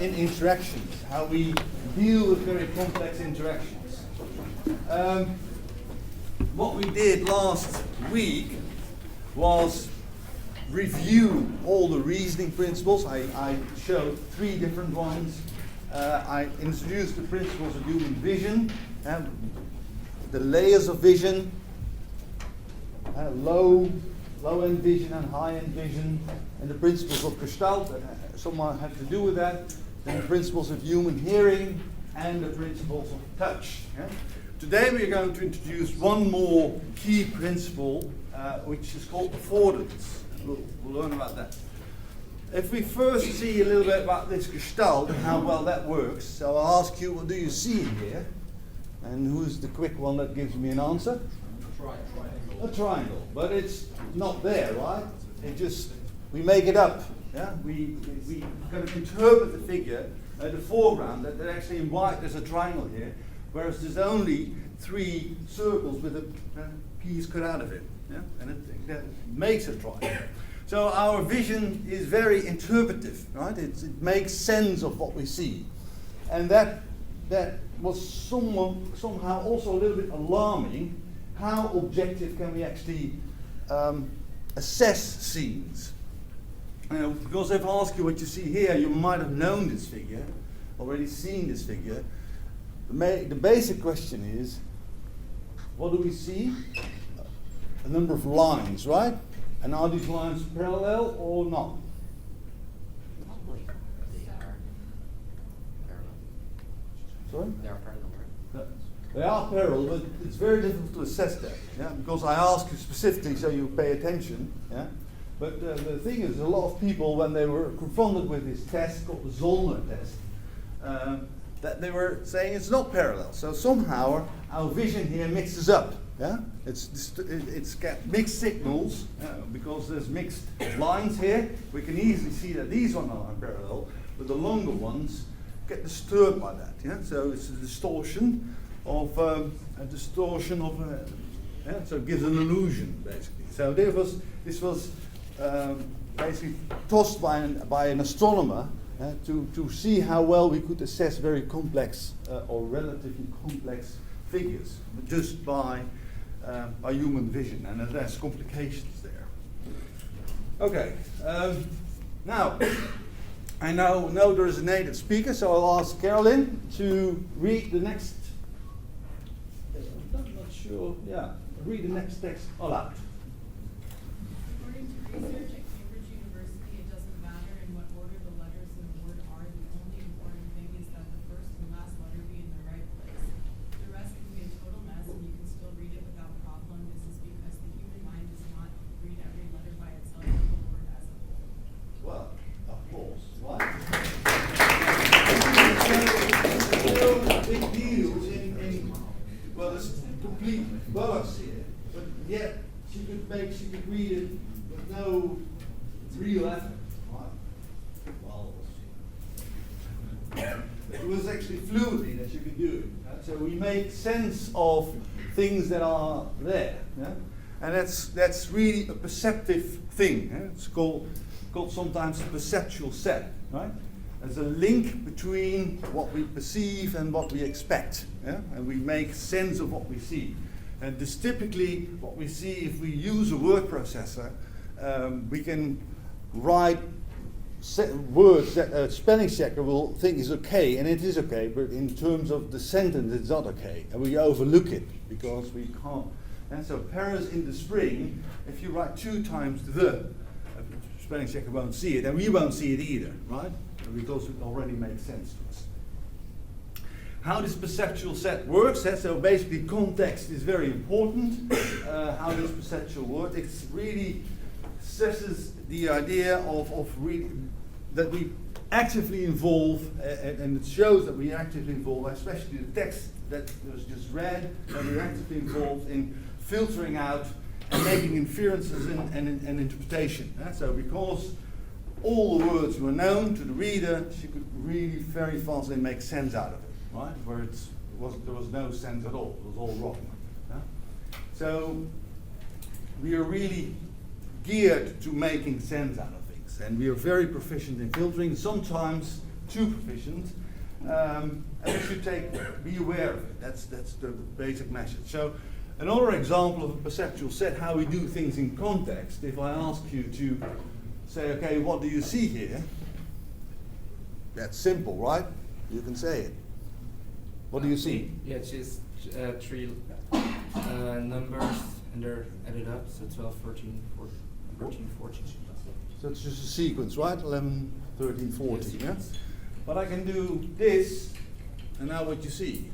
in interactions, how we deal with very complex interactions. What we did last week was review all the reasoning principles. I showed 3 different ones. I introduced the principles of human vision, the layers of vision, low-end vision and high-end vision, and the principles of Gestalt that somewhat have to do with that, and the principles of human hearing, and the principles of touch. Yeah? Today we are going to introduce one more key principle, which is called affordance. We'll learn about that. If we first see a little bit about this Gestalt and how well that works, so I'll ask you, what do you see in here? And who's the quick one that gives me an answer? A triangle, but it's not there, right? We make it up. Yeah, we kind of interpret the figure at the foreground that actually in white there's a triangle here, whereas there's only 3 circles with a piece cut out of it. Yeah, and that makes a triangle. So our vision is very interpretive, right? It makes sense of what we see, and that was somehow also a little bit alarming. How objective can we actually assess scenes? Because if I ask you what you see here, you might have known this figure, already seen this figure. The basic question is, what do we see? A number of lines, right? And are these lines parallel or not? They are parallel. Sorry? They are parallel, right? They are parallel, but it's very difficult to assess that, yeah? Because I ask you specifically so you pay attention, yeah? But the thing is, a lot of people, when they were confronted with this test called the Zollner test, that they were saying it's not parallel. So somehow our vision here mixes up. Yeah, it's got mixed signals because there's mixed lines here. We can easily see that these ones are parallel, but the longer ones get disturbed by that. Yeah, so it's a distortion of yeah, so it gives an illusion basically. So this was basically tossed by an astronomer to see how well we could assess very complex or relatively complex figures just by human vision, and there's complications there. Okay, now I know there is a native speaker, so I'll ask Carolyn to read the next. I'm not sure. Yeah, read the next text aloud. According to research at Cambridge University, it doesn't matter in what order the letters in a word are. The only important thing is that the first and last letter be in the right place. The rest can be a total mess, and you can still read it without problem. This is because the human mind does not read every letter by itself, but the word as a whole. Well, of course, right? Big deals in well, there's complete bollocks here, but yet she could read it with no real effort. Right? Well, it was actually fluidly that you could do it. So we make sense of things that are there, yeah? And that's really a perceptive thing. Yeah? It's called sometimes a perceptual set, right? There's a link between what we perceive and what we expect, yeah? And we make sense of what we see. And this typically what we see if we use a word processor, we can write words that a spelling checker will think is okay, and it is okay, but in terms of the sentence it's not okay, and we overlook it because we can't. And so Paris in the spring, if you write 2 times the, spelling checker won't see it, and we won't see it either, right? Because it already makes sense to us. How this perceptual set works, so basically context is very important. How this perceptual works, it really stresses the idea of really that we actively involve, and it shows that we actively involve, especially the text that was just read, that we're actively involved in filtering out and making inferences and interpretation. So because all the words were known to the reader, she could really very fastly make sense out of it, right? Where there was no sense at all, it was all wrong. Yeah? So we are really geared to making sense out of things, and we are very proficient in filtering, sometimes too proficient, and we should be aware of it. That's the basic message. So another example of a perceptual set, how we do things in context. If I ask you to say, okay, what do you see here? That's simple, right? You can say it. What do you see? Yeah, it's just three numbers and they're added up, so 12, 13, 14. So it's just a sequence, right? 11, 13, 14, yeah? Sequence. But I can do this, and now what you see?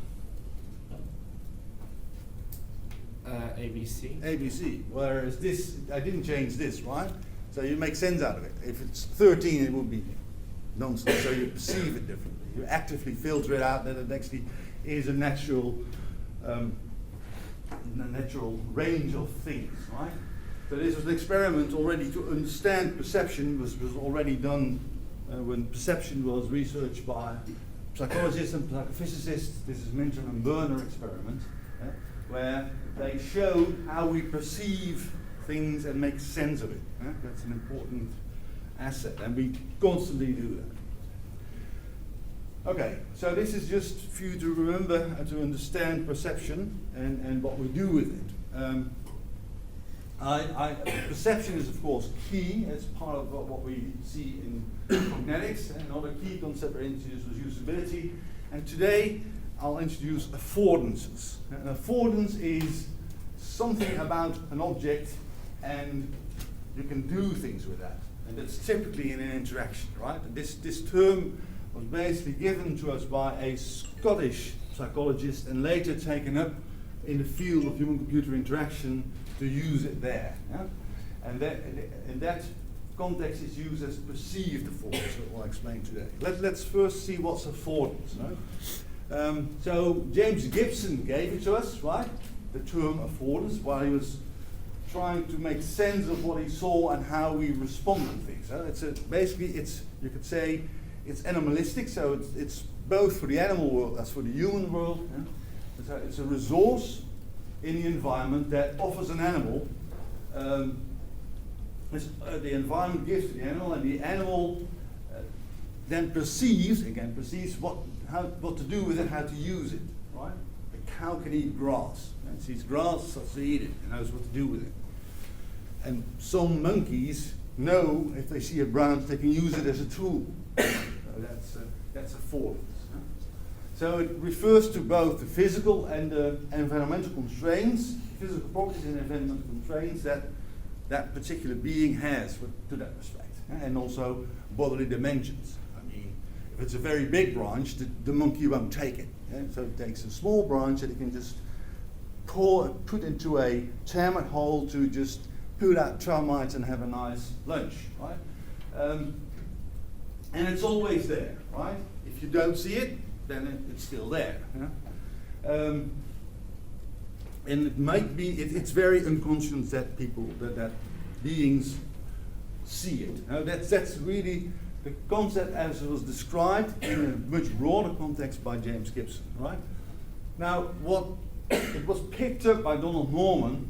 ABC. ABC. Whereas this, I didn't change this, right? So you make sense out of it. If it's 13, it would be nonsense, so you perceive it differently. You actively filter it out that it actually is a natural range of things, right? So this was an experiment already to understand perception, was already done when perception was researched by psychologists and psychophysicists. This is Minter and Berner experiment, where they showed how we perceive things and make sense of it. That's an important asset, and we constantly do that. Okay, so this is just for you to remember and to understand perception and what we do with it. Perception is, of course, key. It's part of what we see in cognitics. Another key concept I introduced was usability. And today, I'll introduce affordances. An affordance is something about an object, and you can do things with that. And that's typically in an interaction, right? And this term was basically given to us by a Scottish psychologist and later taken up in the field of human-computer interaction to use it there. Yeah? And that, in that context, it's used as perceived affordance, that I'll explain today. Let's first see what's affordance. Right? So James Gibson gave it to us, right? The term affordance, while he was trying to make sense of what he saw and how we respond to things. Basically, you could say, it's animalistic, so it's both for the animal world as for the human world. Yeah? It's a resource in the environment that offers an animal. The environment gives to the animal, and the animal then perceives what to do with it, how to use it. Right? The cow can eat grass. It sees grass, starts to eat it, and knows what to do with it. And some monkeys know if they see a branch, they can use it as a tool. So that's affordance. So it refers to both the physical and the environmental constraints, physical properties and environmental constraints that particular being has to that respect, and also bodily dimensions. I mean, if it's a very big branch, the monkey won't take it. So it takes a small branch that it can just put into a termite hole to just put out termites and have a nice lunch, right? And it's always there, right? If you don't see it, then it's still there. Yeah? And it might be, it's very unconscious that that beings see it. Now that's really the concept as it was described in a much broader context by James Gibson, right? Now, it was picked up by Donald Norman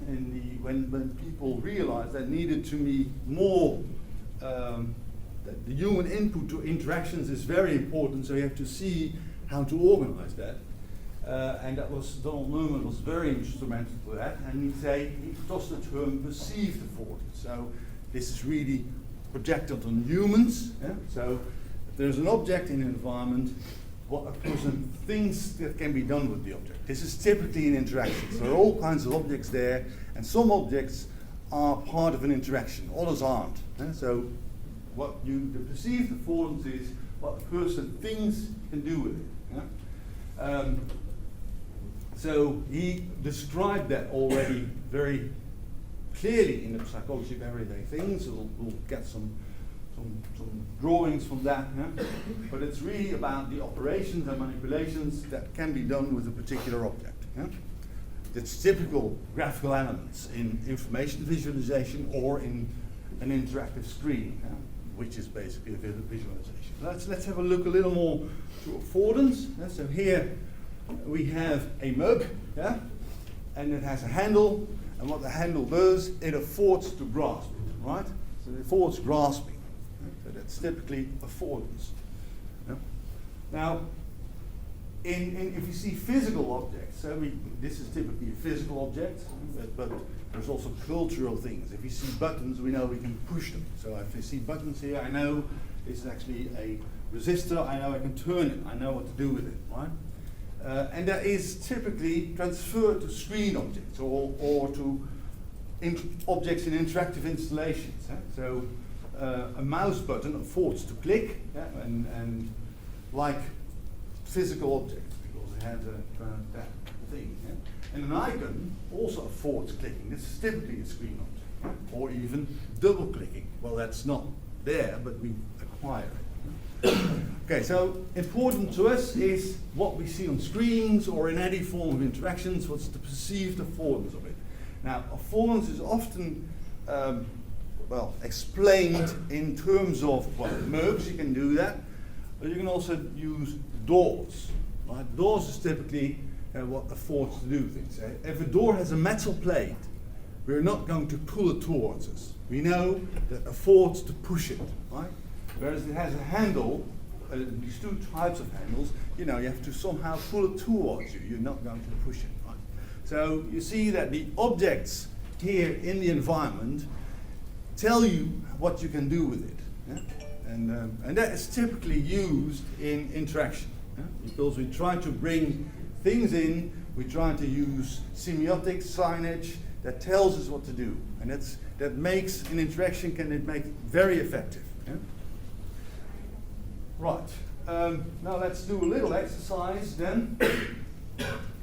when people realized there needed to be more. That the human input to interactions is very important, so you have to see how to organize that. And Donald Norman was very instrumental for that, and he tossed the term perceived affordance. So this is really projected on humans. Yeah? So if there's an object in an environment, what a person thinks that can be done with the object. This is typically in interactions. There are all kinds of objects there, and some objects are part of an interaction, others aren't. Yeah? So the perceived affordance is what a person thinks can do with it. Yeah? So he described that already very clearly in the Psychology of Everyday Things. So we'll get some drawings from that. Yeah? But it's really about the operations and manipulations that can be done with a particular object. Yeah? It's typical graphical elements in information visualization or in an interactive screen. Yeah? Which is basically a visualization. Let's have a look a little more to affordance. Yeah? So here we have a mug, yeah? And it has a handle, and what the handle does, it affords to grasp it, right? So it affords grasping. Right? So that's typically affordance. Yeah? Now, if you see physical objects, this is typically a physical object, but there's also cultural things. If you see buttons, we know we can push them. So if I see buttons here, I know it's actually a resistor, I know I can turn it, I know what to do with it, right? And that is typically transferred to screen objects or to objects in interactive installations. So a mouse button affords to click, and like physical objects, because it has that thing. And an icon also affords clicking. This is typically a screen object, or even double clicking. Well, that's not there, but we acquire it. Okay, so important to us is what we see on screens or in any form of interactions, what's the perceived affordance of it. Now, affordance is often explained in terms of, well, mercs, you can do that, but you can also use doors. Right? Doors is typically what affords to do things. If a door has a metal plate, we're not going to pull it towards us. We know that affords to push it, right? Whereas it has a handle, these two types of handles, you have to somehow pull it towards you. You're not going to push it, right? So you see that the objects here in the environment tell you what you can do with it. Yeah? And that is typically used in interaction, because we try to bring things in, we try to use semiotic signage that tells us what to do. And that makes an interaction, make it very effective. Yeah? Right, now let's do a little exercise then.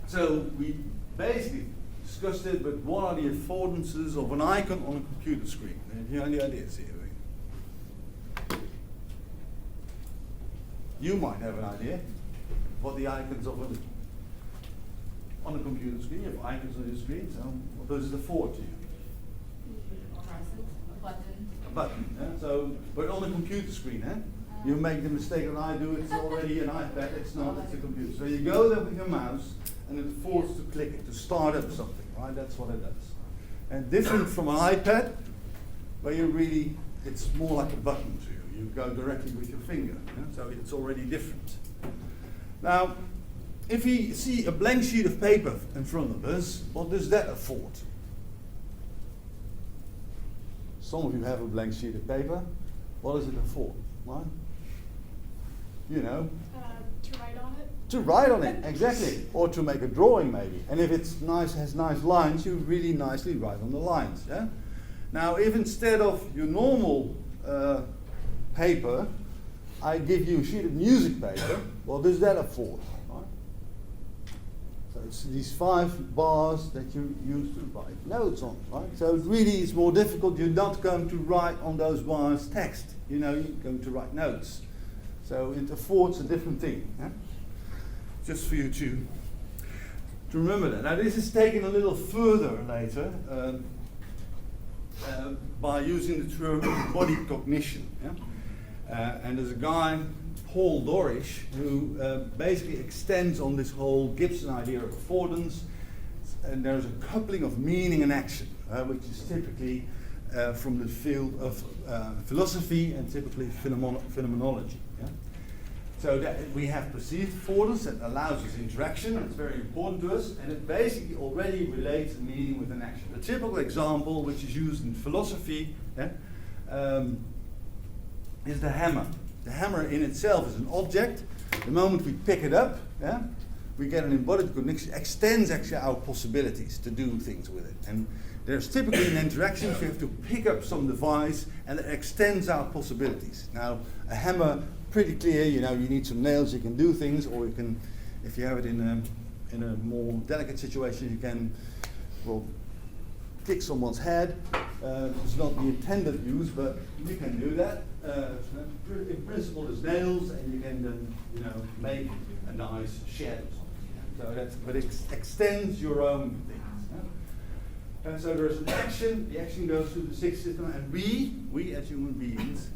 So we basically discussed it, but what are the affordances of an icon on a computer screen? Do you have any ideas here? You might have an idea what the icons of on a computer screen. You have icons on your screen, so what does it afford to you? A button. A button, yeah? So, but on a computer screen, you make the mistake that I do, it's already an iPad, it's not, it's a computer. So you go there with your mouse, and it affords to click it, to start up something, right? That's what it does. And different from an iPad, where it's more like a button to you. You go directly with your finger, so it's already different. Now, if we see a blank sheet of paper in front of us, what does that afford? Some of you have a blank sheet of paper. What does it afford? Right? To write on it. To write on it, exactly. Or to make a drawing maybe. And if it's nice, has nice lines, you really nicely write on the lines. Yeah? Now, if instead of your normal paper, I give you a sheet of music paper, what does that afford? Right? So it's these 5 bars that you use to write notes on, right? So it really is more difficult. You're not going to write on those bars text. You're going to write notes. So it affords a different thing. Yeah? Just for you to remember that. Now this is taken a little further later by using the term body cognition. Yeah? And there's a guy, Paul Dorish, who basically extends on this whole Gibson idea of affordance. And there's a coupling of meaning and action, which is typically from the field of philosophy and typically phenomenology. Yeah? So that we have perceived affordance that allows us interaction. It's very important to us, and it basically already relates meaning with an action. A typical example, which is used in philosophy, is the hammer. The hammer in itself is an object. The moment we pick it up, we get an embodied cognition, extends actually our possibilities to do things with it. And there's typically an interaction, so you have to pick up some device, and it extends our possibilities. Now, a hammer, pretty clear, you need some nails, you can do things, or you can, if you have it in a more delicate situation, you can, kick someone's head. It's not the intended use, but you can do that. In principle, there's nails, and you can then, make a nice shed or something. So but it extends your own things. And so there's an action. The action goes through the 6th system, and we as human beings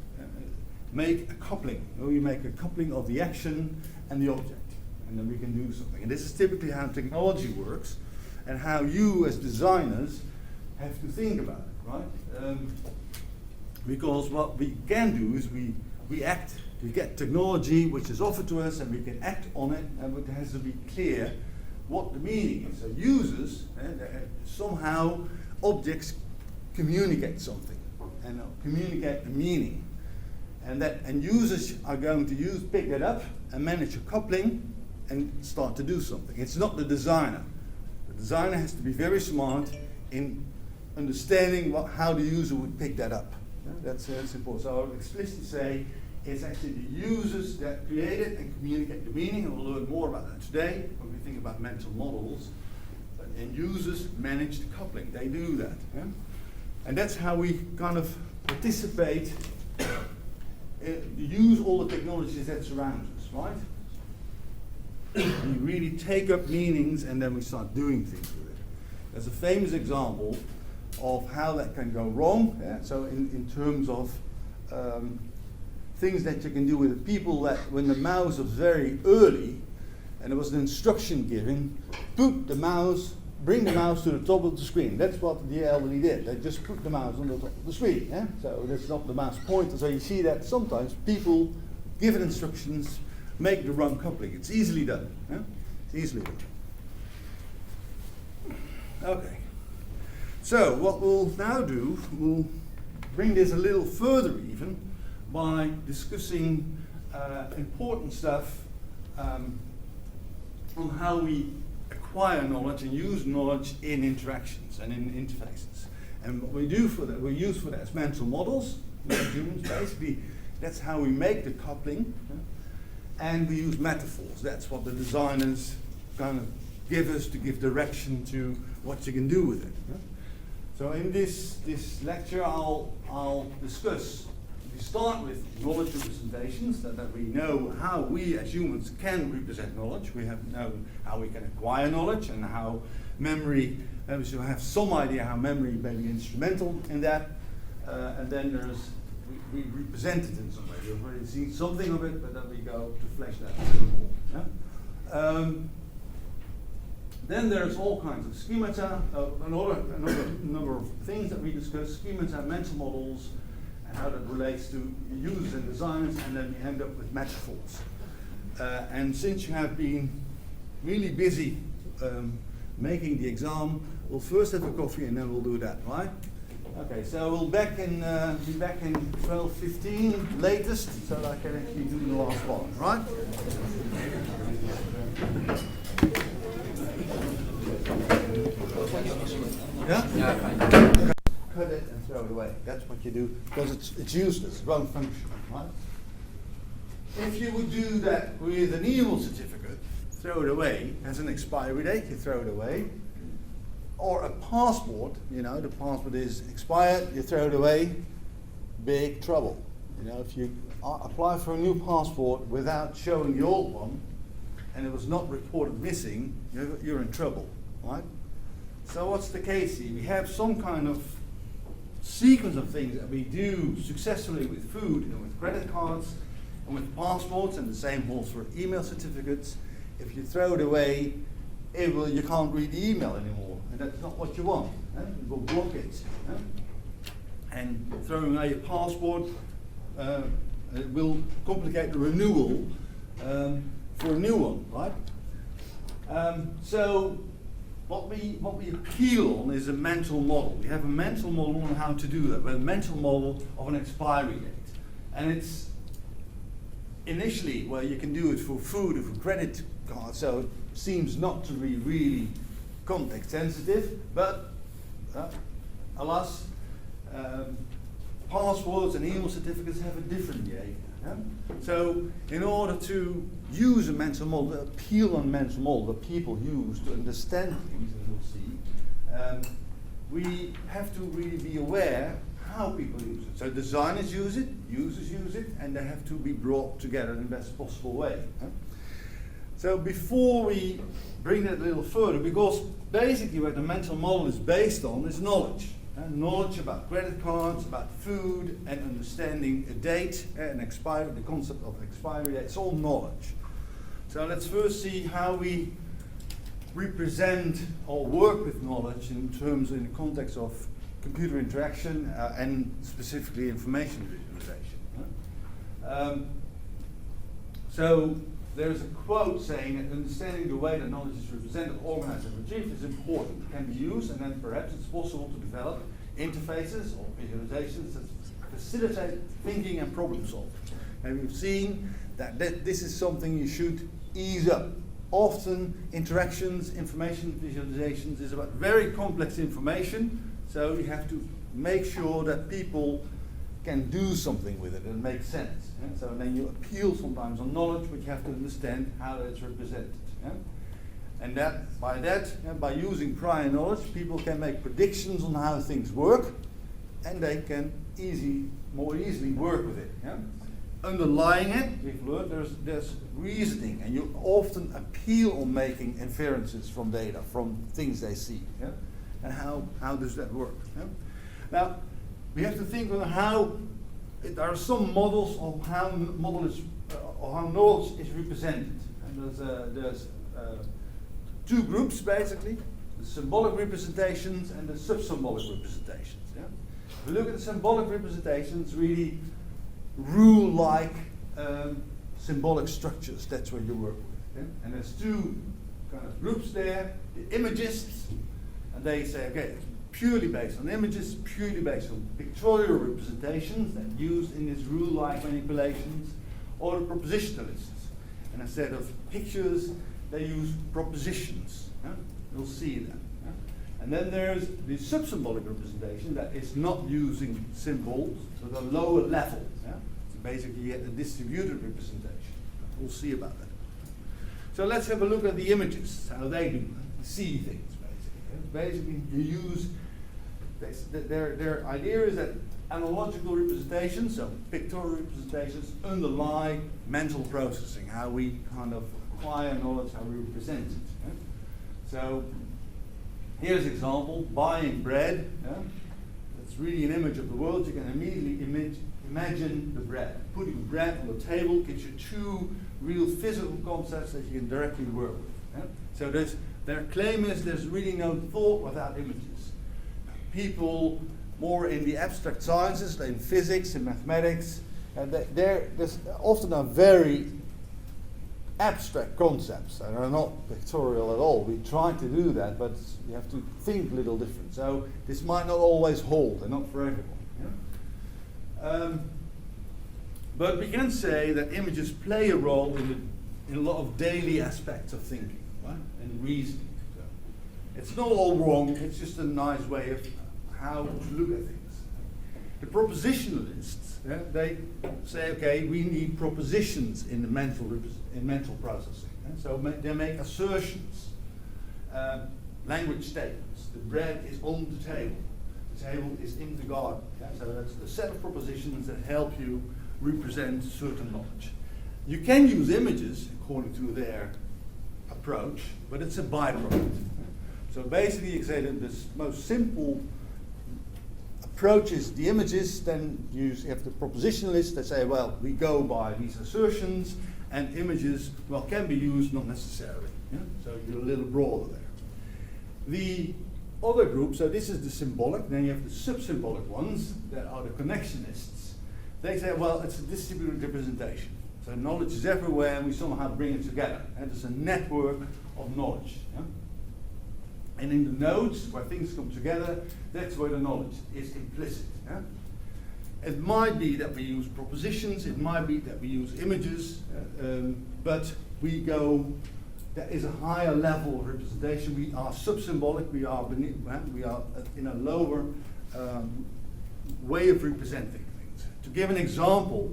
make a coupling. We make a coupling of the action and the object, and then we can do something. And this is typically how technology works, and how you as designers have to think about it, right? Because what we can do is we act you get technology which is offered to us and we can act on it, and it has to be clear what the meaning is. So users, somehow objects communicate something and communicate a meaning. And users are going to pick that up and manage a coupling and start to do something. It's not the designer. The designer has to be very smart in understanding how the user would pick that up. Yeah, that's important. So I would explicitly say it's actually the users that create it and communicate the meaning, and we'll learn more about that today when we think about mental models. And users manage the coupling. They do that. Yeah? And that's how we kind of participate, use all the technologies that surround us, right? We really take up meanings and then we start doing things with it. There's a famous example of how that can go wrong. Yeah? So in terms of things that you can do with the people, that when the mouse was very early and there was an instruction given, bring the mouse to the top of the screen. That's what the elderly did. They just put the mouse on the top of the screen. Yeah? So that's not the mouse pointer. So you see that sometimes people given instructions make the wrong coupling. It's easily done. Yeah? It's easily done. Okay. So what we'll now do, we'll bring this a little further even by discussing important stuff on how we acquire knowledge and use knowledge in interactions and in interfaces. And what we do for that, we use for that is mental models. Humans, basically, that's how we make the coupling. And we use metaphors. That's what the designers kind of give us to give direction to what you can do with it. So in this lecture, I'll discuss. We start with knowledge representations, that we know how we as humans can represent knowledge. We have known how we can acquire knowledge and how memory, we should have some idea how memory may be instrumental in that. And then we represent it in some way. We've already seen something of it, but then we go to flesh that a little more. Yeah? Then there's all kinds of schemata, another number of things that we discuss, schemata, mental models, and how that relates to users and designers, and then we end up with metaphors. And since you have been really busy making the exam, we'll first have a coffee and then we'll do that, right? Okay, so we'll be back in 12:15 latest, so that I can actually do the last one, right? Yeah? Yeah, fine. Cut it and throw it away. That's what you do, because it's useless, it won't function, right? If you would do that with an email certificate, throw it away, has an expiry date, you throw it away. Or a passport, the passport is expired, you throw it away, big trouble. If you apply for a new passport without showing the old one, and it was not reported missing, you're in trouble, right? So what's the case here? We have some kind of sequence of things that we do successfully with food and with credit cards and with passports, and the same holds for email certificates. If you throw it away, you can't read the email anymore, and that's not what you want. It will block it. And throwing away your passport it will complicate the renewal for a new one, right? So what we appeal on is a mental model. We have a mental model on how to do that, but a mental model of an expiry date. And it's initially, well, you can do it for food or for credit cards, so it seems not to be really context sensitive, but alas, passports and email certificates have a different behavior. Yeah? So in order to use a mental model, appeal on mental model that people use to understand things, as we'll see, we have to really be aware how people use it. So designers use it, users use it, and they have to be brought together in the best possible way. So before we bring that a little further, because basically what the mental model is based on is knowledge. Knowledge about credit cards, about food, and understanding a date and expiry, the concept of expiry date. It's all knowledge. So let's first see how we represent or work with knowledge in the context of computer interaction and specifically information visualization. So there's a quote saying that understanding the way that knowledge is represented, organized, and retrieved is important. It can be used, and then perhaps it's possible to develop interfaces or visualizations that facilitate thinking and problem solving. And we've seen that this is something you should ease up. Often interactions, information visualizations is about very complex information, so you have to make sure that people can do something with it and make sense. Yeah? So then you appeal sometimes on knowledge, but you have to understand how it's represented. Yeah? And by using prior knowledge, people can make predictions on how things work, and they can more easily work with it. Yeah? Underlying it, we've learned there's reasoning, and you often appeal on making inferences from data, from things they see. Yeah? And how does that work? Yeah? Now, we have to think on there are some models of how knowledge is represented. And there's two groups basically: the symbolic representations and the sub-symbolic representations. Yeah? If we look at the symbolic representations, really rule-like symbolic structures. That's what you work with. Yeah? And there's two kind of groups there: the imagists, and they say, okay, it's purely based on images, purely based on pictorial representations that are used in these rule-like manipulations, or the propositionalists. And instead of pictures, they use propositions. Yeah? You'll see that. Yeah? And then there's the sub-symbolic representation that is not using symbols, so the lower level. Yeah? So basically you get a distributed representation. We'll see about that. So let's have a look at the images, how they do see things. Basically, you use their idea is that analogical representations, so pictorial representations, underlie mental processing, how we kind of acquire knowledge, how we represent it. Yeah? So here's an example: buying bread. Yeah? That's really an image of the world. You can immediately imagine the bread. Putting bread on the table gives you two real physical concepts that you can directly work with. Yeah? So their claim is there's really no thought without images. People more in the abstract sciences, in physics, in mathematics, and there's often are very abstract concepts and are not pictorial at all. We try to do that, but you have to think a little different. So this might not always hold, and not for everyone. Yeah? But we can say that images play a role in a lot of daily aspects of thinking. And reasoning. So it's not all wrong, it's just a nice way of how to look at things. The propositionalists, they say, okay, we need propositions in the mental processing. So they make assertions, language statements. The bread is on the table is in the garden. So that's a set of propositions that help you represent certain knowledge. You can use images according to their approach, but it's a byproduct. So basically you say that this most simple approach is the images, then you have the propositionalists that say, well, we go by these assertions, and images, well, can be used, not necessarily. Yeah? So you're a little broader there. The other group, so this is the symbolic, then you have the sub-symbolic ones, that are the connectionists. They say, well, it's a distributed representation. So knowledge is everywhere, and we somehow bring it together. And it's a network of knowledge. Yeah? And in the nodes, where things come together, that's where the knowledge is implicit. Yeah? It might be that we use propositions, it might be that we use images, but there is a higher level of representation. We are sub-symbolic, we are in a lower way of representing things. To give an example,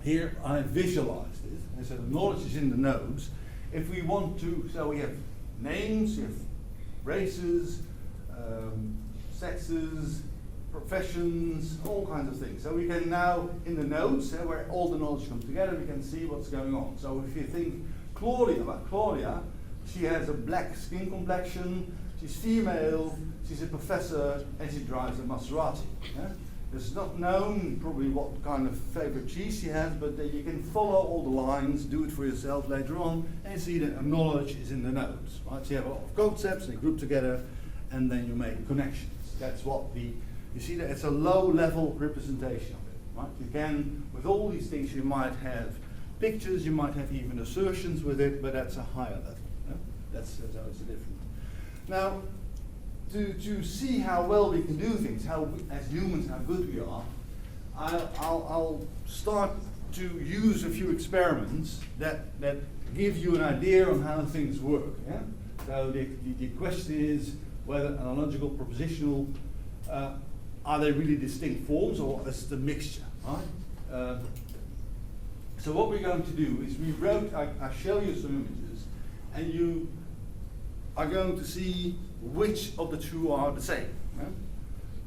here I visualized it, and so the knowledge is in the nodes. If we want to, so we have names, we have races, sexes, professions, all kinds of things. So we can now, in the nodes, where all the knowledge comes together, we can see what's going on. So if you think about Claudia, she has a black skin complexion, she's female, she's a professor, and she drives a Maserati. Yeah? It's not known probably what kind of favorite cheese she has, but you can follow all the lines, do it for yourself later on, and see that knowledge is in the nodes. Right? So you have a lot of concepts, they group together, and then you make connections. That's what you see that it's a low level representation of it. right? You can, with all these things, you might have pictures, you might have even assertions with it, but that's a higher level. Yeah? That's how it's different. Now, to see how well we can do things, how as humans, how good we are, I'll start to use a few experiments that give you an idea on how things work. Yeah? So the question is whether analogical, propositional, are they really distinct forms, or is it a mixture? Right? So what we're going to do is I show you some images, and you are going to see which of the two are the same. Yeah?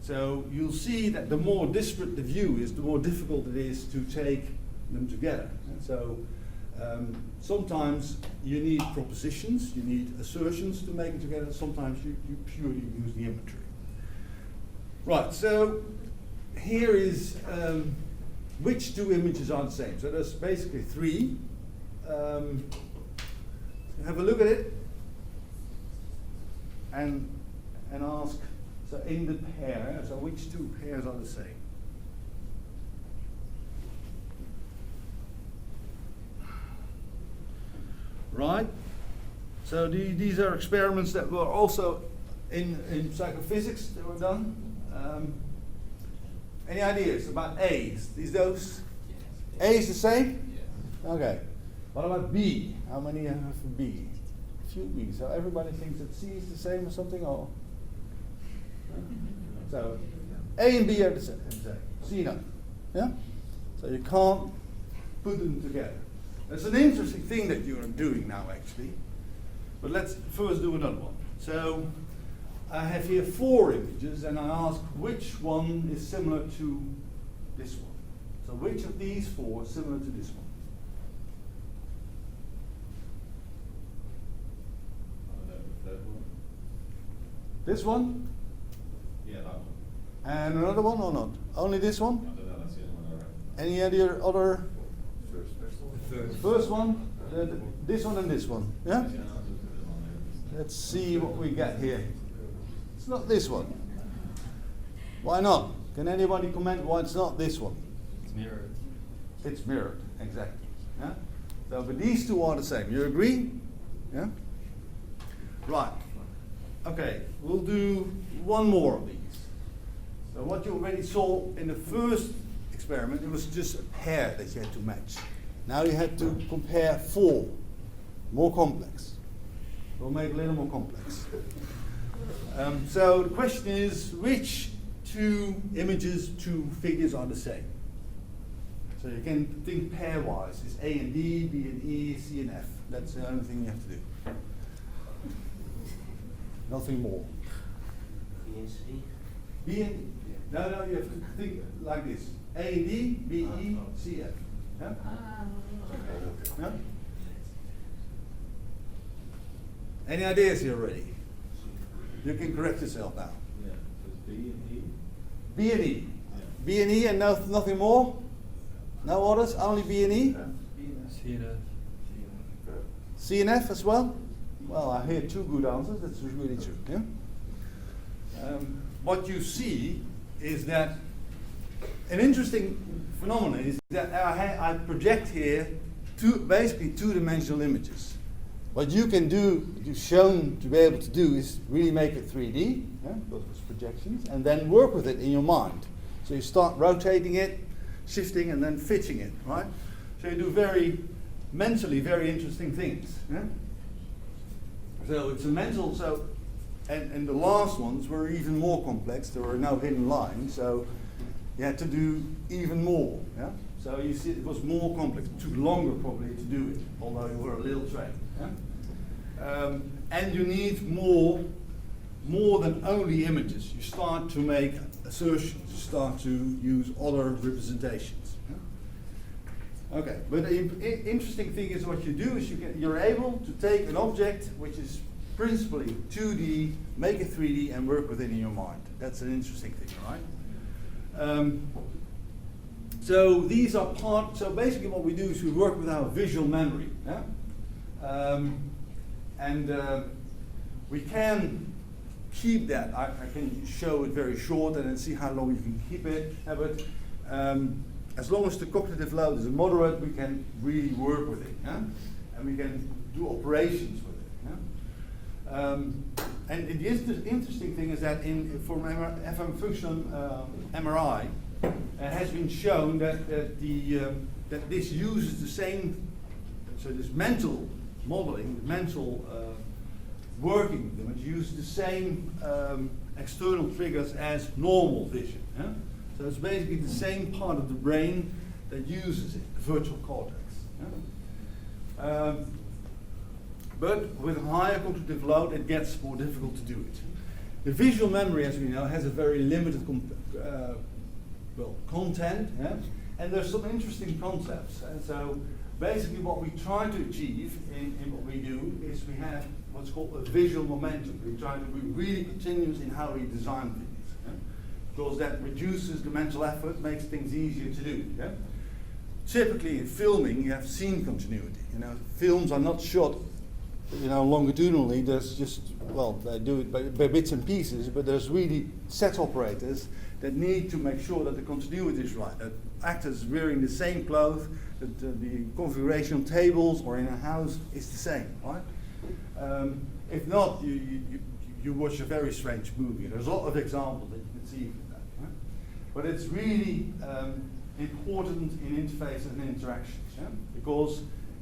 So you'll see that the more disparate the view is, the more difficult it is to take them together. And so sometimes you need propositions, you need assertions to make it together. Sometimes you purely use the imagery. Right, so here is which two images are the same. So there's basically three. Have a look at it and ask, so in the pair, so which two pairs are the same? Right? So these are experiments that were also in psychophysics that were done. Any ideas about A's? Is those A's the same? Yes. Okay. What about B? How many have a B? A few B's. So everybody thinks that C is the same or something, or? So A and B are the same. C not. Yeah? So you can't put them together. That's an interesting thing that you're doing now, actually. But let's first do another one. So I have here 4 images, and I ask which one is similar to this one. So which of these 4 is similar to this one? That one? This one? Yeah, that one. And another one or not? Only this one? I don't know, that's the other one, alright. Any other? First. First one, this one and this one. Yeah? Yeah, I'll just put it on there. Let's see what we got here. It's not this one. Why not? Can anybody comment why it's not this one? It's mirrored. It's mirrored, exactly. Yeah? So, but these two are the same. You agree? Yeah? Right. Okay, we'll do one more of these. So what you already saw in the first experiment, it was just a pair that you had to match. Now you had to compare 4. More complex. We'll make it a little more complex. So the question is, which 2 images, 2 figures are the same? So you can think pairwise. It's A and D, B and E, C and F. That's the only thing you have to do. Nothing more. B and C. B and no, you have to think like this. A and D, B, E, C, F. Yeah? Yeah? Any ideas here already? You can correct yourself now. Yeah, so it's B and E. B and E. Yeah. B and E and nothing more? No others? Only B and E? C and F. C and F as well? Well, I hear 2 good answers. That's really true. Yeah? What you see is that an interesting phenomenon is that I project here basically 2-dimensional images. What you can do, you've shown to be able to do, is really make it 3D, yeah, those projections, and then work with it in your mind. So you start rotating it, shifting, and then fitting it, right? So you do mentally very interesting things. Yeah? So it's a mental, and the last ones were even more complex. There were no hidden lines, so you had to do even more. Yeah? So you see, it was more complex. It took longer probably to do it, although you were a little trained. Yeah? And you need more than only images. You start to make assertions. You start to use other representations. Yeah? Okay, but the interesting thing is what you do is you're able to take an object which is principally 2D, make it 3D, and work with it in your mind. That's an interesting thing, right? So these are so basically what we do is we work with our visual memory. Yeah? We can keep that. I can show it very short and then see how long you can keep it. But as long as the cognitive load is moderate, we can really work with it, yeah? And we can do operations with it. Yeah? And the interesting thing is that for FM functional MRI, it has been shown that that this uses the same, so this mental modeling, the mental working of them, it uses the same external triggers as normal vision. Yeah? So it's basically the same part of the brain that uses it, the virtual cortex. Yeah? But with higher cognitive load, it gets more difficult to do it. The visual memory, as we know, has a very limited content, yeah? And there's some interesting concepts. And so basically what we try to achieve in what we do is we have what's called a visual momentum. We try to be really continuous in how we design things. Yeah? Because that reduces the mental effort, makes things easier to do. Yeah? Typically in filming, you have scene continuity. You know, films are not shot, you know, longitudinally. There's just, well, they do it by bits and pieces, but there's really set operators that need to make sure that the continuity is right. That actors wearing the same clothes, that the configuration of tables or in a house is the same, right? If not, you watch a very strange movie. There's a lot of examples that you can see from that. Right? But it's really important in interface and interactions, yeah? Because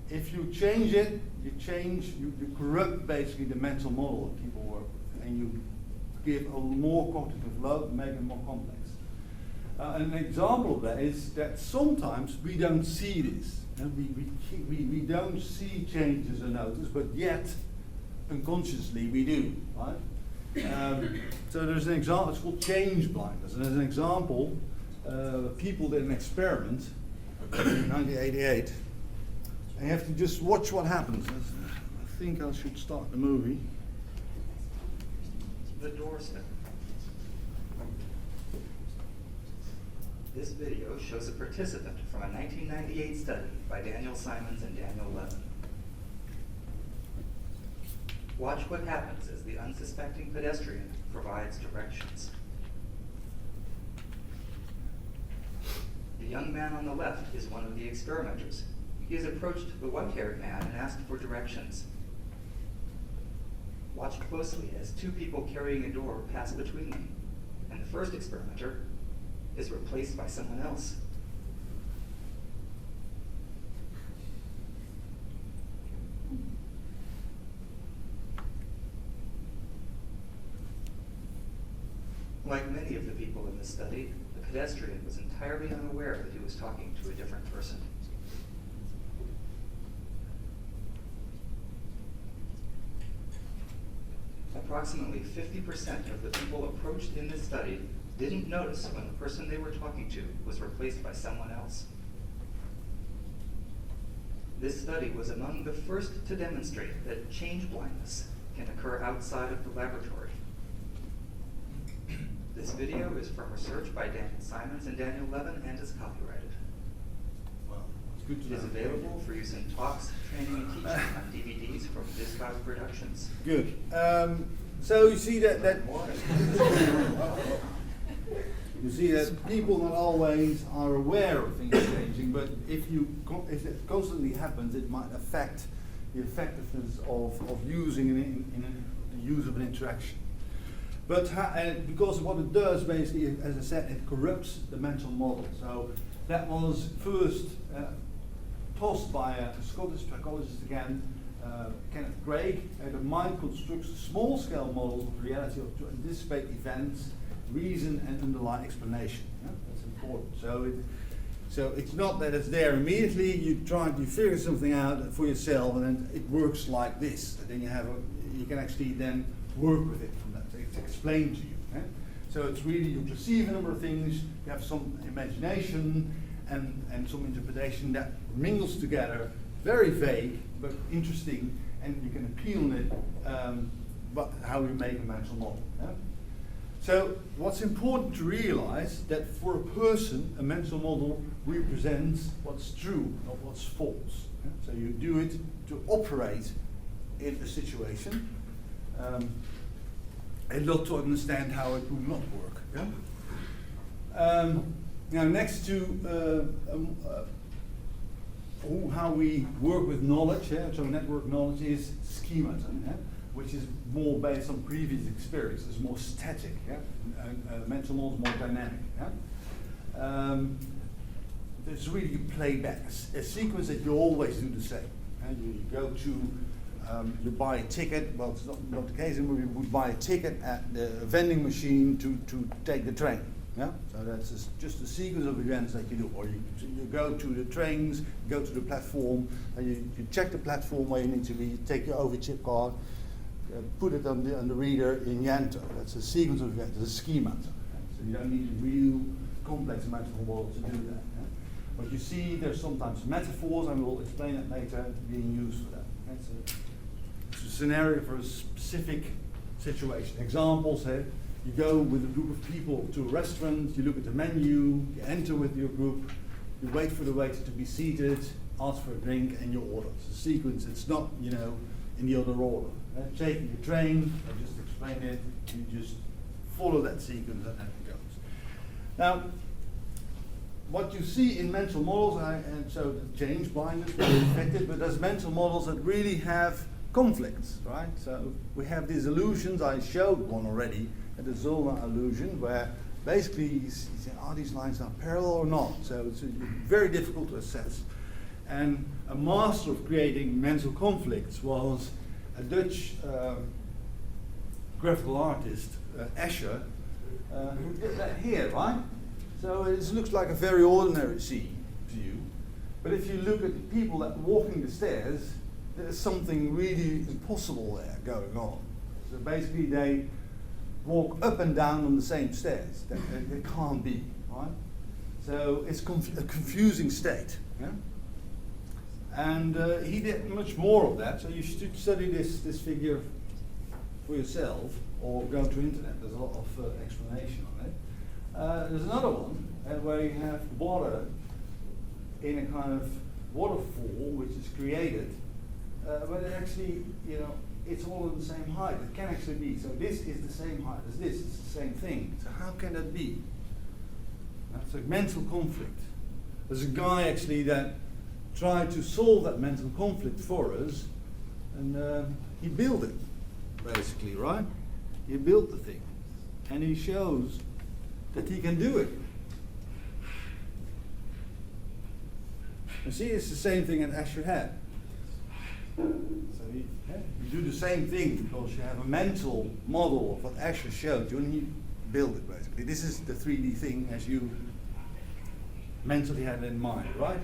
if you change it, you corrupt basically the mental model that people work with, and you give a more cognitive load, make it more complex. An example of that is that sometimes we don't see this. We don't see changes and notice, but yet unconsciously we do, right? So there's an example, it's called change blindness. And as an example, people did an experiment in 1988. And you have to just watch what happens. I think I should start the movie. The doorstep. This video shows a participant from a 1998 study by Daniel Simons and Daniel Levin. Watch what happens as the unsuspecting pedestrian provides directions. The young man on the left is one of the experimenters. He has approached the white-haired man and asked for directions. Watch closely as two people carrying a door pass between them, and the first experimenter is replaced by someone else. Like many of the people in this study, the pedestrian was entirely unaware that he was talking to a different person. Approximately 50% of the people approached in this study didn't notice when the person they were talking to was replaced by someone else. This study was among the first to demonstrate that change blindness can occur outside of the laboratory. This video is from research by Daniel Simons and Daniel Levin and is copyrighted. Well, it's good to It is know. available for use in talks, training, and teaching on DVDs from Discog Productions. Good. So you see that you see that people not always are aware of things changing, but if it constantly happens, it might affect the effectiveness of using in the use of an interaction. But because what it does basically, as I said, it corrupts the mental model. So that was first tossed by a Scottish psychologist again, Kenneth Craig. The mind constructs small-scale models of reality to anticipate events, reason, and underlying explanation. Yeah? That's important. So it's not that it's there immediately. You figure something out for yourself, and then it works like this. And then you can actually then work with it from that. It's explained to you. Yeah? So it's really, you perceive a number of things. You have some imagination and some interpretation that mingles together. Very vague, but interesting, and you can appeal on it, but how we make a mental model. Yeah? So what's important to realize that for a person, a mental model represents what's true, not what's false. Yeah? So you do it to operate in a situation, and not to understand how it would not work. Yeah? Now, next to how we work with knowledge, so network knowledge is schemata, which is more based on previous experience. It's more static, and mental models more dynamic. There's really a playback, a sequence that you always do the same. You go to, you buy a ticket. Well, it's not the case anymore. You would buy a ticket at the vending machine to take the train. Yeah, so that's just a sequence of events that you do. Or you go to the trains, go to the platform, and you check the platform where you need to be, take your overchip card, put it on the reader in Yanto. That's a sequence of events, it's a schema. So you don't need a real complex mental model to do that. Yeah? But you see there's sometimes metaphors, and we'll explain that later, being used for that. Okay? So it's a scenario for a specific situation. Examples here. You go with a group of people to a restaurant, you look at the menu, you enter with your group, you wait for the waiter to be seated, ask for a drink, and you order. It's a sequence, it's not, in the other order. Taking the train, I just explained it, you just follow that sequence and it goes. Now, what you see in mental models, and so the change blindness will be affected, but there's mental models that really have conflicts, right? So we have these illusions, I showed one already, the Zollner illusion, where basically you say, are these lines now parallel or not? So it's very difficult to assess. And a master of creating mental conflicts was a Dutch graphical artist, Escher, who did that here, right? So it looks like a very ordinary scene to you, but if you look at the people that are walking the stairs, there's something really impossible there going on. So basically they walk up and down on the same stairs. They can't be, right? So it's a confusing state. Yeah? And he did much more of that. So you should study this figure for yourself, or go to internet. There's a lot of explanation on it. There's another one where you have water in a kind of waterfall, which is created, but it actually, it's all of the same height. It can actually be. So this is the same height as this. It's the same thing. So how can that be? That's a mental conflict. There's a guy actually that tried to solve that mental conflict for us, and he built it, basically, right? He built the thing, and he shows that he can do it. You see, it's the same thing that Escher had. So you do the same thing because you have a mental model of what Escher showed you, and you build it, basically. This is the 3D thing as you mentally had it in mind, right?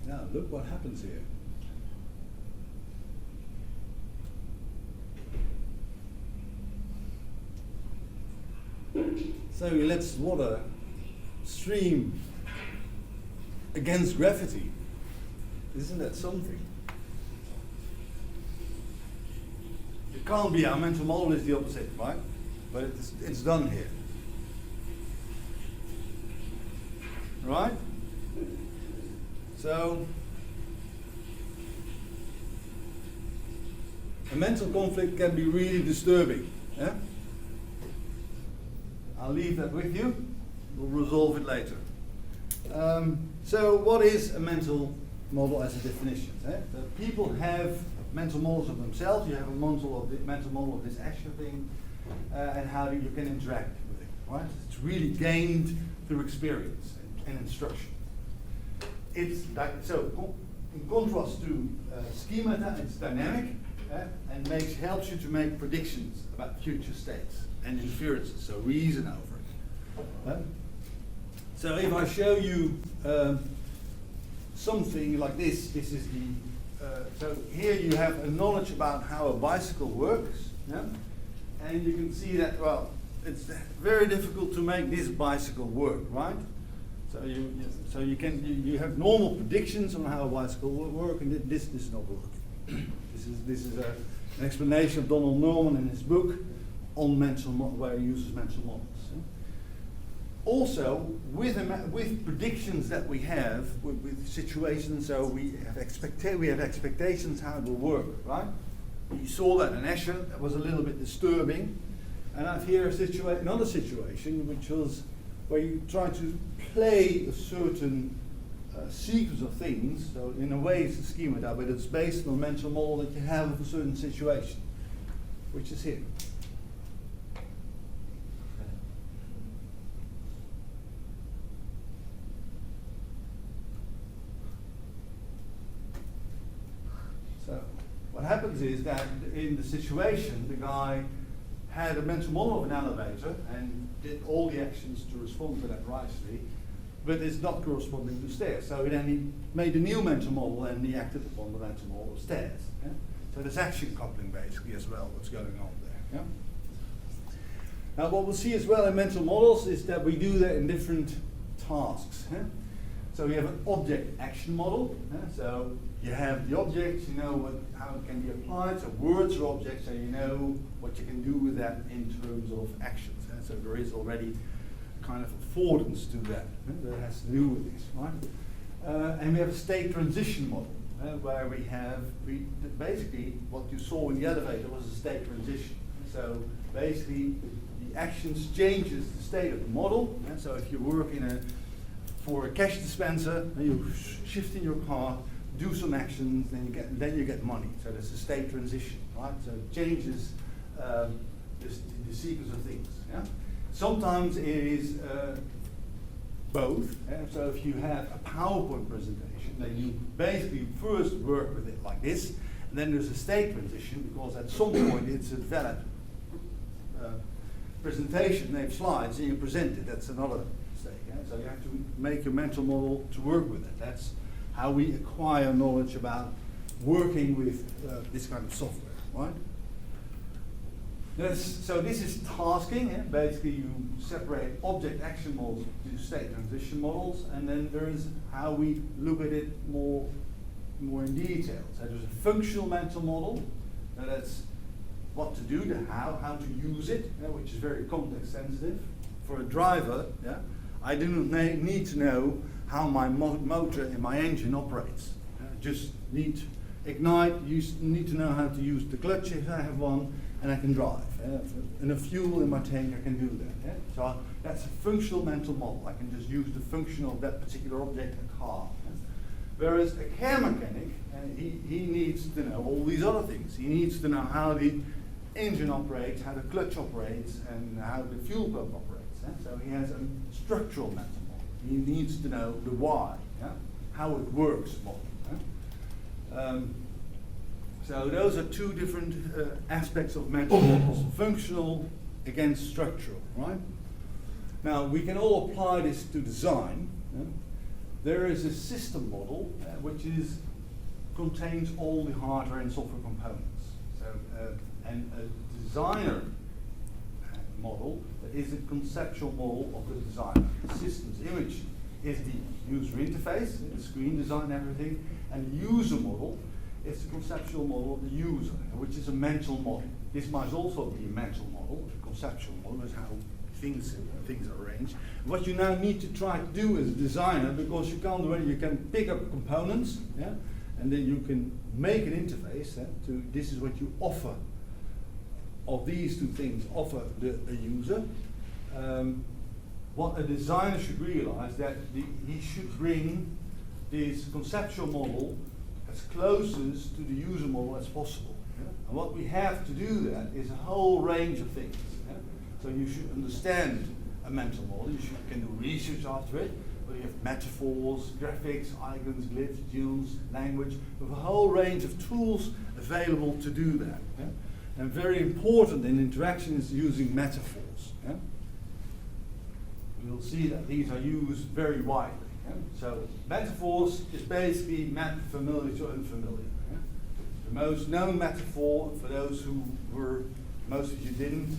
Now, look what happens here. So he lets water stream against gravity. Isn't that something? It can't be. Our mental model is the opposite, right? But it's done here. Right? So, a mental conflict can be really disturbing. Yeah? I'll leave that with you. We'll resolve it later. So, what is a mental model as a definition? People have mental models of themselves. You have a mental model of this Escher thing, and how you can interact with it. Right? It's really gained through experience and instruction. It's so. In contrast to schemata, it's dynamic and helps you to make predictions about future states and inferences. So reason over it. So if I show you something like this, this is the. So here you have a knowledge about how a bicycle works, and you can see that it's very difficult to make this bicycle work, right? So you have normal predictions on how a bicycle will work, and this does not work. This is an explanation of Donald Norman in his book on where he uses mental models. Also, with predictions that we have with situations, so we have expectations how it will work, right? You saw that in Escher, that was a little bit disturbing. And I've here another situation which was where you try to play a certain sequence of things. So in a way it's a schema, but it's based on a mental model that you have of a certain situation, which is here. So what happens is that in the situation, the guy had a mental model of an elevator and did all the actions to respond to that rightly, but it's not corresponding to stairs. So then he made a new mental model and he acted upon the mental model of stairs. Yeah? So there's action coupling basically as well what's going on there. Yeah? Now what we'll see as well in mental models is that we do that in different tasks. Yeah? So we have an object action model. Yeah? So you have the object, you know how it can be applied. So words are objects, so you know what you can do with that in terms of actions. Yeah? So there is already kind of affordance to that. Yeah? That has to do with this, right? And we have a state transition model, where basically what you saw in the elevator was a state transition. So basically the actions changes the state of the model. Yeah? So if you work for a cash dispenser, and you shift in your car, do some actions, then you get money. So there's a state transition, right? So it changes the sequence of things. Yeah? Sometimes it is both. Yeah? So if you have a PowerPoint presentation, then you basically first work with it like this, and then there's a state transition because at some point it's a valid presentation, they have slides, and you present it. That's another state. Yeah? So you have to make your mental model to work with it. That's how we acquire knowledge about working with this kind of software, right? So this is tasking. Yeah? Basically, you separate object action models to state transition models, and then there is how we look at it more in detail. So there's a functional mental model. That's what to do, how to use it, which is very context sensitive. For a driver, yeah, I do not need to know how my motor in my engine operates. Just need to ignite, need to know how to use the clutch if I have one, and I can drive. And a fuel in my tank, I can do that. Yeah? So that's a functional mental model. I can just use the function of that particular object, a car. Yeah? Whereas a car mechanic, he needs to know all these other things. He needs to know how the engine operates, how the clutch operates, and how the fuel pump operates. Yeah? So he has a structural mental model. He needs to know the why, yeah? How it works model. Yeah? So those are two different aspects of mental models, functional against structural, right? Now we can all apply this to design. Yeah? There is a system model which contains all the hardware and software components. So and a designer model is a conceptual model of the designer. The system's image is the user interface, the screen design, everything, and the user model is the conceptual model of the user, which is a mental model. This might also be a mental model. A conceptual model is how things are arranged. What you now need to try to do as a designer, because you can't do it, you can pick up components, yeah, and then you can make an interface. This is what you offer. Of these two things, offer a user. What a designer should realize that he should bring this conceptual model as closest to the user model as possible. Yeah? And what we have to do that is a whole range of things. Yeah? So you should understand a mental model. You can do research after it. But you have metaphors, graphics, icons, glyphs, tunes, language. We have a whole range of tools available to do that. Yeah? And very important in interaction is using metaphors. Yeah? We'll see that these are used very widely. Yeah? So metaphors is basically familiar to unfamiliar. Yeah? The most known metaphor, for those who were, most of you didn't,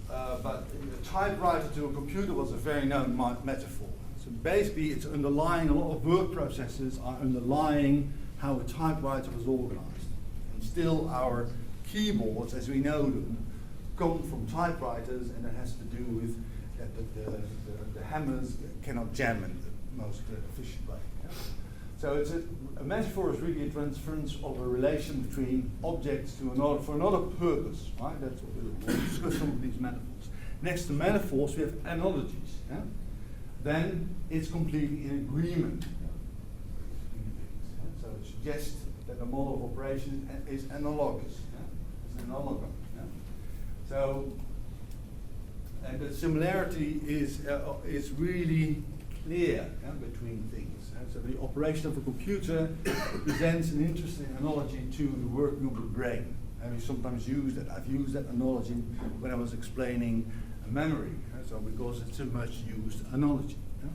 but a typewriter to a computer was a very known metaphor. So basically it's underlying, a lot of word processes are underlying how a typewriter was organized. And still our keyboards, as we know them, come from typewriters, and it has to do with that the hammers cannot jam in the most efficient way. Yeah? So it's a metaphor is really a transference of a relation between objects to another for another purpose, right? That's what we'll discuss some of these metaphors. Next to metaphors, we have analogies. Yeah? Then it's completely in agreement. Yeah? So it suggests that the model of operation is analogous. Yeah? It's an analogon. Yeah? So, and the similarity is really clear between things. So the operation of a computer presents an interesting analogy to the working of the brain. And we sometimes use that. I've used that analogy when I was explaining memory. So because it's a much used analogy. Yeah?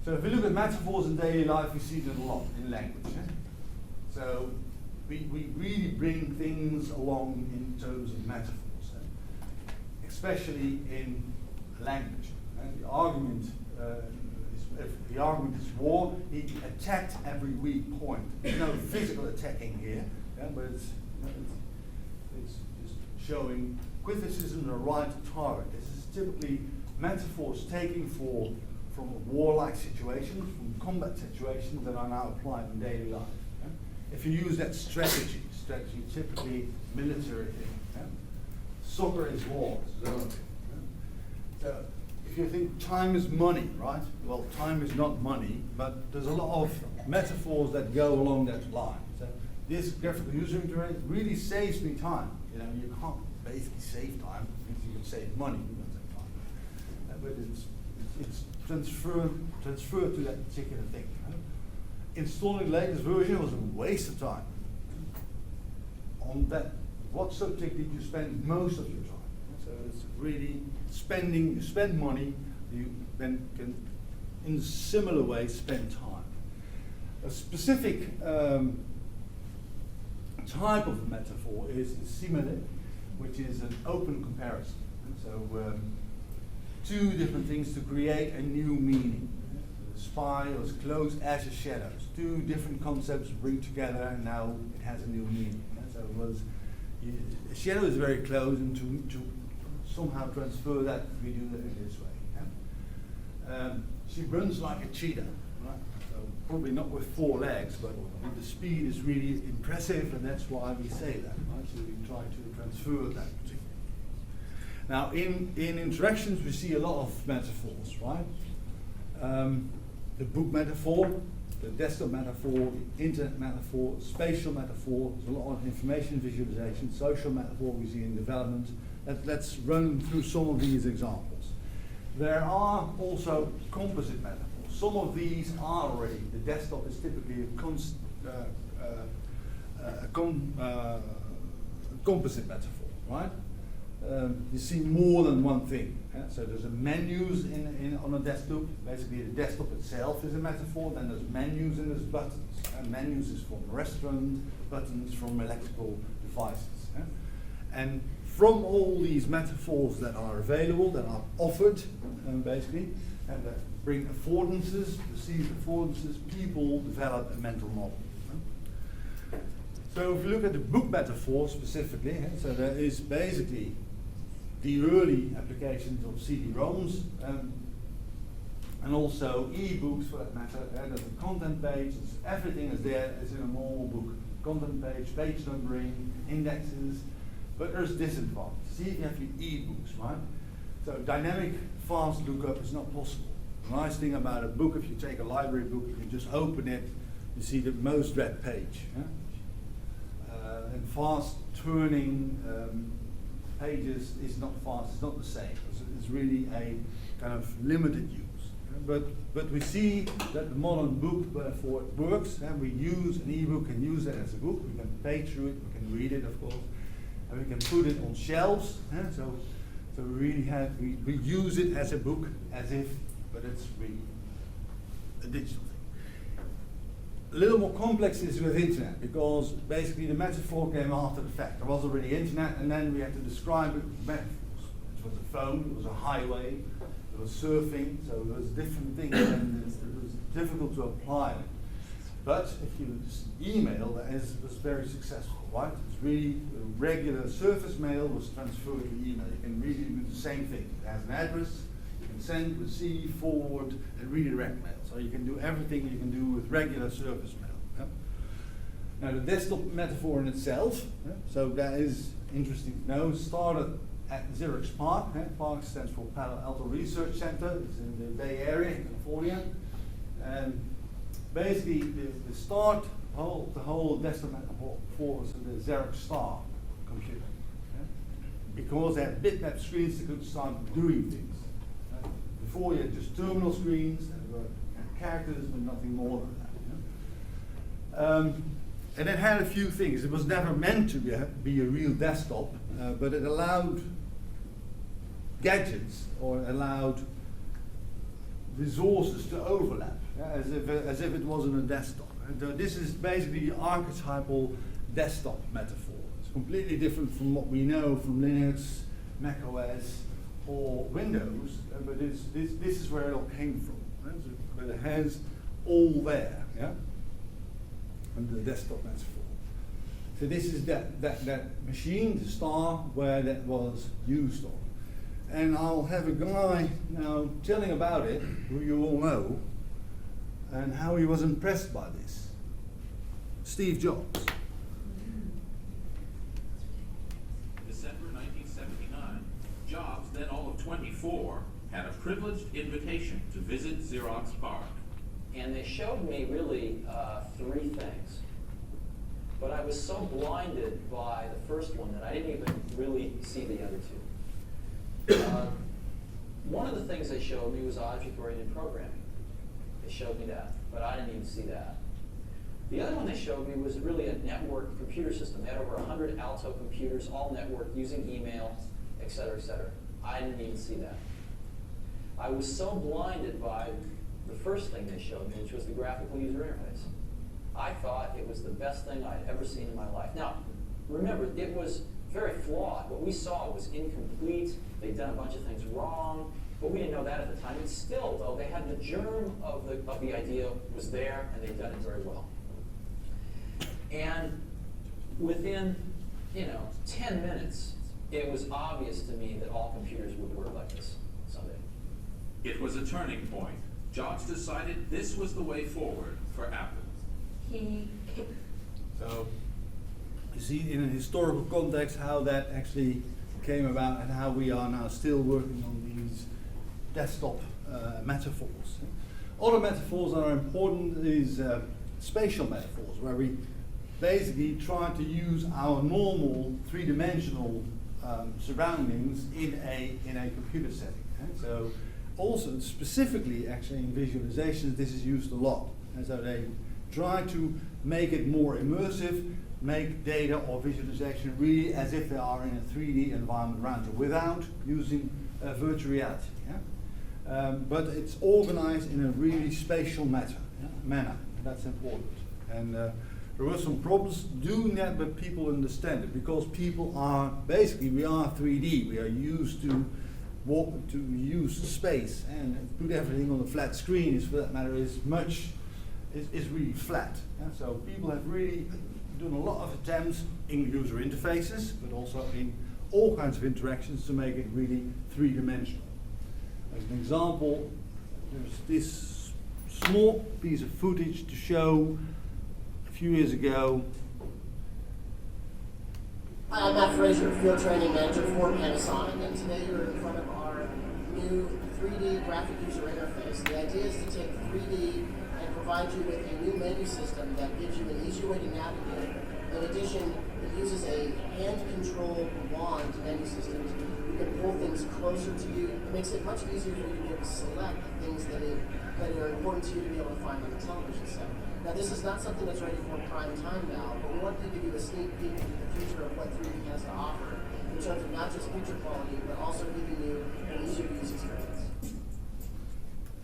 So if we look at metaphors in daily life, we see them a lot in language. Yeah? So we really bring things along in terms of metaphors, especially in language. The argument if the argument is war, he attacked every weak point. There's no physical attacking here, yeah, but it's just showing criticism the right target. This is typically metaphors taken from warlike situations, from combat situations that are now applied in daily life. Yeah? If you use that strategy typically military thing. Yeah? Soccer is war. So if you think time is money, right? Well, time is not money, but there's a lot of metaphors that go along that line. So this graphical user interface really saves me time. You know, you can't basically save time. You can save money, you don't save time. But it's transferred to that particular thing. Installing the latest version was a waste of time. On that, what subject did you spend most of your time? So it's really spending, you spend money, you then can, in a similar way, spend time. A specific type of metaphor is a simile, which is an open comparison. So two different things to create a new meaning. The spy was close as a shadows. Two different concepts bring together, and now it has a new meaning. So it was, a shadow is very close, and to somehow transfer that, we do that in this way. Yeah? She runs like a cheetah, right? So probably not with 4 legs, but the speed is really impressive, and that's why we say that. Right? So we try to transfer that. Now, in interactions, we see a lot of metaphors, right? The book metaphor, the desktop metaphor, the internet metaphor, spatial metaphor. There's a lot of information visualization, social metaphor we see in development. Let's run through some of these examples. There are also composite metaphors. Some of these are already. The desktop is typically a composite metaphor, right? You see more than one thing. Yeah? So there's a menus on a desktop. Basically, the desktop itself is a metaphor. Then there's menus and there's buttons. And menus is from a restaurant, buttons from electrical devices. Yeah? And from all these metaphors that are available, that are offered, basically, and that bring affordances, perceived affordances, people develop a mental model. So if you look at the book metaphor specifically, so there is basically the early applications of CD-ROMs, and also e-books for that matter. There's a content page, everything is there as in a normal book. Content page, page numbering, indexes, but there's disadvantages. See if you have your e-books, right? So dynamic fast lookup is not possible. The nice thing about a book, if you take a library book, you can just open it, you see the most read page. Yeah? And fast turning pages is not fast, it's not the same. It's really a kind of limited use. But we see that the modern book metaphor works, and we use an e-book and use it as a book. We can pay through it, we can read it, of course, and we can put it on shelves. So we really have, we use it as a book, as if, but it's really a digital thing. A little more complex is with internet, because basically the metaphor came after the fact. There was already internet, and then we had to describe it with metaphors. It was a phone, it was a highway, it was surfing, so there was different things, and it was difficult to apply it. But if you just email, that was very successful, right? It's really regular surface mail was transferred to email. You can really do the same thing. It has an address, you can send, receive, forward, and redirect mail. So you can do everything you can do with regular surface mail. Yeah? Now the desktop metaphor in itself, so that is interesting to know, started at Xerox PARC. PARC stands for Palo Alto Research Center. It's in the Bay Area in California. And basically, the start, the whole desktop metaphor was the Xerox Star computer. Because they had bitmap screens, they could start doing things. Before you had just terminal screens, and there were characters, but nothing more than that. And it had a few things. It was never meant to be a real desktop, but it allowed gadgets, or it allowed resources to overlap, as if it wasn't a desktop. And this is basically the archetypal desktop metaphor. It's completely different from what we know from Linux, Mac OS, or Windows, but this is where it all came from. Right? So, but it has all there, yeah? And the desktop metaphor. So this is that machine, the Star, where that was used on. And I'll have a guy now telling about it, who you all know, and how he was impressed by this. Steve Jobs. December 1979, Jobs, then all of 24, had a privileged invitation to visit Xerox PARC. And they showed me really three things. But I was so blinded by the first one that I didn't even really see the other two. One of the things they showed me was object-oriented programming. They showed me that, but I didn't even see that. The other one they showed me was really a network computer system. They had over 100 Alto computers, all networked, using email, et cetera, et cetera. I didn't even see that. I was so blinded by the first thing they showed me, which was the graphical user interface. I thought it was the best thing I'd ever seen in my life. Now, remember, it was very flawed. What we saw was incomplete. They'd done a bunch of things wrong, but we didn't know that at the time. And still, though, they had the germ of the idea was there, and they'd done it very well. And within, 10 minutes, it was obvious to me that all computers would work like this someday. It was a turning point. Jobs decided this was the way forward for Apple. So, you see in a historical context how that actually came about and how we are now still working on these desktop metaphors. Other metaphors that are important is spatial metaphors, where we basically try to use our normal three-dimensional surroundings in a computer setting. So also specifically actually in visualizations this is used a lot. And so they try to make it more immersive, make data or visualization really as if they are in a 3D environment around you without using virtual reality. Yeah? But it's organized in a really spatial manner. That's important. And there were some problems doing that, but people understand it because people are basically, we are 3D. We are used to use space and put everything on a flat screen. For that matter, is really flat. Yeah? So people have really done a lot of attempts in user interfaces, but also in all kinds of interactions to make it really three-dimensional. As an example, there's this small piece of footage to show a few years ago. Hi, I'm Matt Fraser, Field Training Manager for Panasonic, and today you're in front of our new 3D graphic user interface. The idea is to take 3D and provide you with a new menu system that gives you an easier way to navigate. In addition, it uses a hand-controlled wand menu system. You can pull things closer to you. It makes it much easier for you to be able to select things that are important to you to be able to find on the television set. Now, this is not something that's ready for prime time now, but we want to give you a sneak peek into the future of what 3D has to offer in terms of not just picture quality, but also giving you an easier-to-use experience.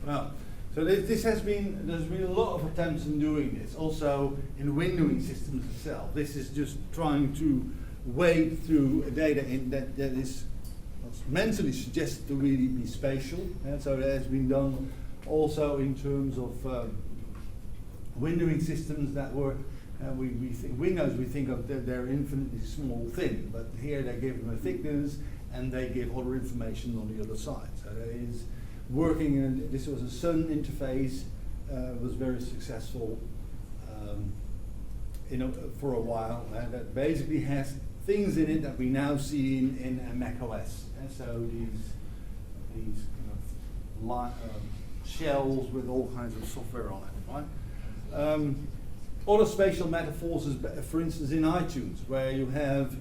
Well, so there's been a lot of attempts in doing this, also in windowing systems itself. This is just trying to wade through data that is mentally suggested to really be spatial, and so that has been done also in terms of windowing systems that were, we think windows, we think of they're infinitely small thin, but here they give them a thickness and they give other information on the other side. So that is working, and this was a Sun interface, was very successful for a while, and that basically has things in it that we now see in Mac OS. And so these kind of shells with all kinds of software on it, right? Other spatial metaphors is, for instance, in iTunes, where you have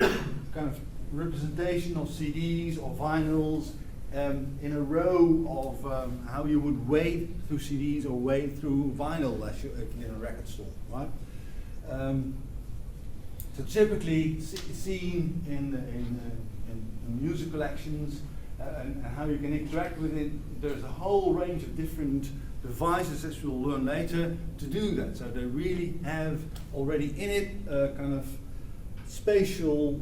kind of representation of CDs or vinyls in a row of how you would wade through CDs or wade through vinyl in a record store, right? So typically seen in music collections and how you can interact with it. There's a whole range of different devices, as we'll learn later, to do that. So they really have already in it a kind of spatial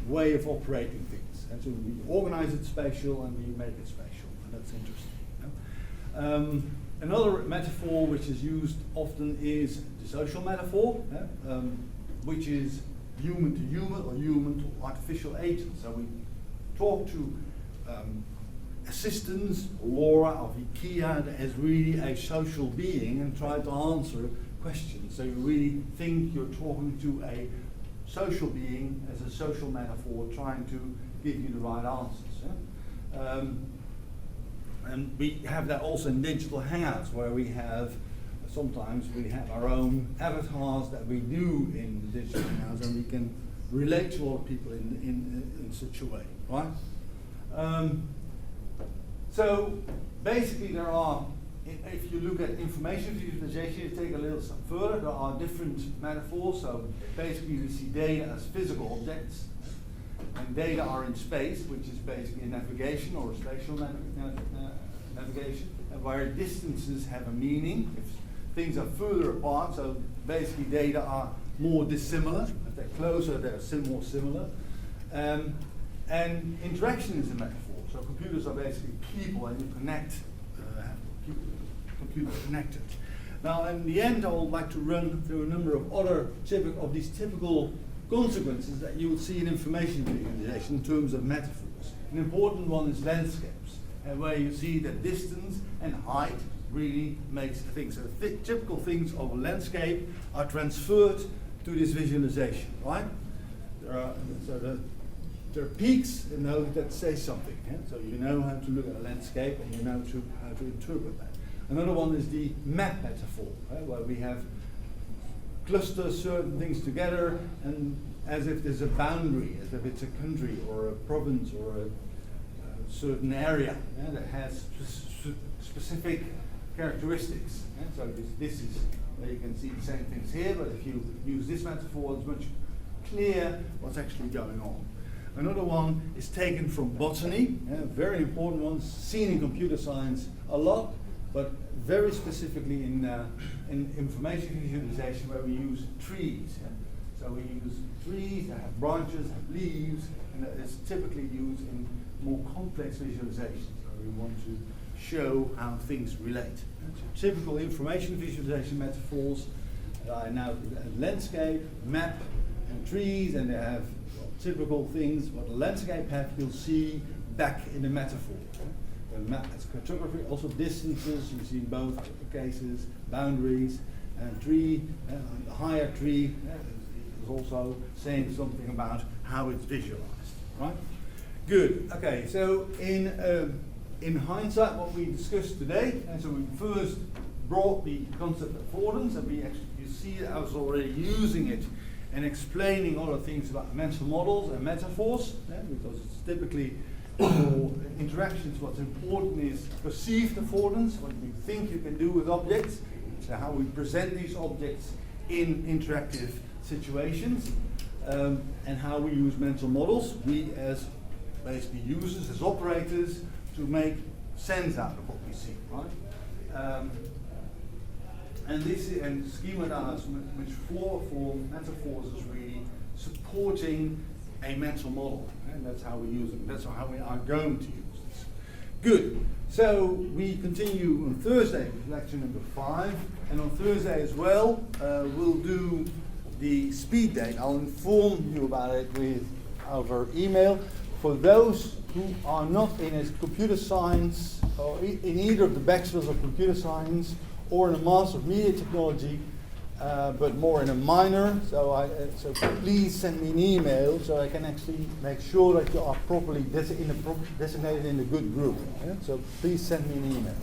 way of operating things. And so we organize it spatial and we make it spatial, and that's interesting. Another metaphor which is used often is the social metaphor, which is human to human or human to artificial agents. So we talk to assistants, Laura of IKEA, that is really a social being, and try to answer questions. So you really think you're talking to a social being as a social metaphor, trying to give you the right answers. And we have that also in digital hangouts, where sometimes we have our own avatars that we do in digital hangouts, and we can relate to other people in such a way, right? So basically there are, if you look at information visualization, you take a little step further, there are different metaphors. So basically we see data as physical objects, and data are in space, which is basically navigation or spatial navigation, and where distances have a meaning. If things are further apart, so basically data are more dissimilar. If they're closer, they're more similar. And interaction is a metaphor. So computers are basically people, and you connect, keep computers connected. Now, in the end, I would like to run through a number of these typical consequences that you would see in information visualization in terms of metaphors. An important one is landscapes, where you see that distance and height really makes things. So typical things of a landscape are transferred to this visualization, right? There are peaks that say something. Yeah? So you know how to look at a landscape, and you know how to interpret that. Another one is the map metaphor, right? Where we have cluster certain things together, and as if there's a boundary, as if it's a country or a province or a certain area that has specific characteristics. So this is where you can see the same things here, but if you use this metaphor, it's much clearer what's actually going on. Another one is taken from botany, very important one, seen in computer science a lot, but very specifically in information visualization, where we use trees. So we use trees that have branches, have leaves, and that is typically used in more complex visualizations, where we want to show how things relate. So typical information visualization metaphors are now landscape, map, and trees, and they have typical things. What a landscape has, you'll see back in the metaphor. The map has cartography, also distances, you see in both cases, boundaries, and tree, a higher tree is also saying something about how it's visualized, right? Good, okay, so in hindsight, what we discussed today, and so we first brought the concept of affordance, and you see that I was already using it and explaining other things about mental models and metaphors, because it's typically for interactions, what's important is perceived affordance, what you think you can do with objects, so how we present these objects in interactive situations, and how we use mental models, we as basically users, as operators, to make sense out of what we see, right? And schema data, which for metaphors is really supporting a mental model, and that's how we use it. That's how we are going to use this. Good. So we continue on Thursday with lecture number 5, and on Thursday as well we'll do the speed date. I'll inform you about it with over email. For those who are not in a computer science or in either of the bachelors of computer science or in a master of media technology, but more in a minor, so please send me an email so I can actually make sure that you are properly designated in the good group. Yeah? So please send me an email.